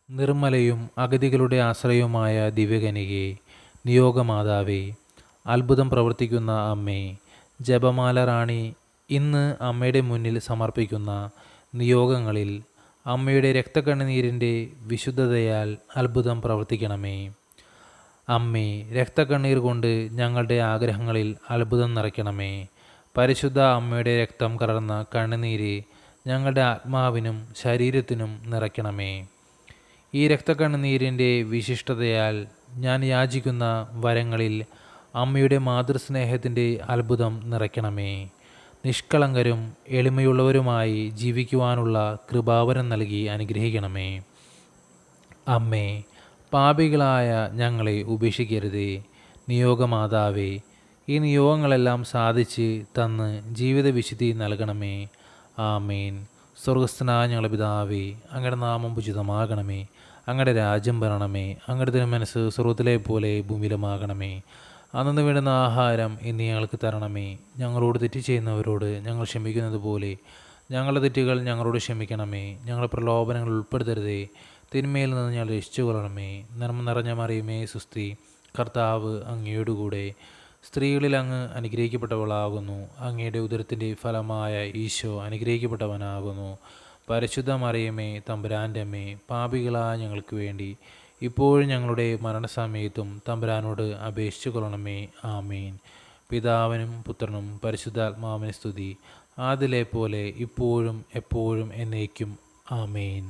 നിർമ്മലയും അഗതികളുടെ ആശ്രയവുമായ ദിവ്യകനികേ, നിയോഗമാതാവേ, അത്ഭുതം പ്രവർത്തിക്കുന്ന അമ്മേ, ജപമാല റാണി, ഇന്ന് അമ്മയുടെ മുന്നിൽ സമർപ്പിക്കുന്ന നിയോഗങ്ങളിൽ അമ്മയുടെ രക്തക്കണ്ണുനീരിൻ്റെ വിശുദ്ധതയാൽ അത്ഭുതം പ്രവർത്തിക്കണമേ. അമ്മേ, രക്തക്കണ്ണീർ കൊണ്ട് ഞങ്ങളുടെ ആഗ്രഹങ്ങളിൽ അത്ഭുതം നിറയ്ക്കണമേ. പരിശുദ്ധ അമ്മയുടെ രക്തം കലർന്ന കണ്ണുനീര് ഞങ്ങളുടെ ആത്മാവിനും ശരീരത്തിനും നിറയ്ക്കണമേ. ഈ രക്തക്കണ്ണുനീരിൻ്റെ വിശിഷ്ടതയാൽ ഞാൻ യാചിക്കുന്ന വരങ്ങളിൽ അമ്മയുടെ മാതൃസ്നേഹത്തിൻ്റെ അത്ഭുതം നിറയ്ക്കണമേ. നിഷ്കളങ്കരും എളിമയുള്ളവരുമായി ജീവിക്കുവാനുള്ള കൃപാവരം നൽകി അനുഗ്രഹിക്കണമേ. അമ്മേ, പാപികളായ ഞങ്ങളെ ഉപേക്ഷിക്കരുതേ. നിയോഗമാതാവേ, ഈ നിയോഗങ്ങളെല്ലാം സാധിച്ച് തന്ന് ജീവിത വിശുദ്ധി നൽകണമേ. ആമേൻ. സ്വർഗസ്ഥനായ ഞങ്ങളുടെ പിതാവേ, അങ്ങയുടെ നാമം ഉചിതമാകണമേ. അങ്ങയുടെ രാജ്യം വരണമേ. അങ്ങയുടെ തിരുമനസ്സ് സ്വർഗ്ഗത്തിലെ പോലെ ഭൂമിയിലുമാകണമേ. അന്നു വേണ്ടുന്ന ആഹാരം ഇന്ന് ഞങ്ങൾക്ക് തരണമേ. ഞങ്ങളോട് തെറ്റ് ചെയ്യുന്നവരോട് ഞങ്ങൾ ക്ഷമിക്കുന്നത് പോലെ ഞങ്ങളുടെ തെറ്റുകൾ ഞങ്ങളോട് ക്ഷമിക്കണമേ. ഞങ്ങളെ പ്രലോഭനങ്ങൾ ഉൾപ്പെടുത്തരുതേ, തിന്മയിൽ നിന്ന് ഞങ്ങൾ രക്ഷിച്ചു കൊള്ളണമേ. നന്മ നിറഞ്ഞ മറിയമേ സുസ്തി, കർത്താവ് അങ്ങയോടുകൂടെ സ്ത്രീകളിൽ അങ്ങ് അനുഗ്രഹിക്കപ്പെട്ടവളാകുന്നു. അങ്ങയുടെ ഉദരത്തിൻ്റെ ഫലമായ ഈശോ അനുഗ്രഹിക്കപ്പെട്ടവനാകുന്നു. പരിശുദ്ധ മറിയമേ, തമ്പുരാൻ്റെ അമ്മേ, പാപികളായ ഞങ്ങൾക്ക് വേണ്ടി ഇപ്പോഴും ഞങ്ങളുടെ മരണസമയത്തും തമ്പുരാനോട് അപേക്ഷിച്ചു കൊള്ളണമേ. ആമേൻ. പിതാവിനും പുത്രനും പരിശുദ്ധാത്മാവിന് സ്തുതി, ആദിലെ പോലെ ഇപ്പോഴും എപ്പോഴും എന്നേക്കും. ആമേൻ.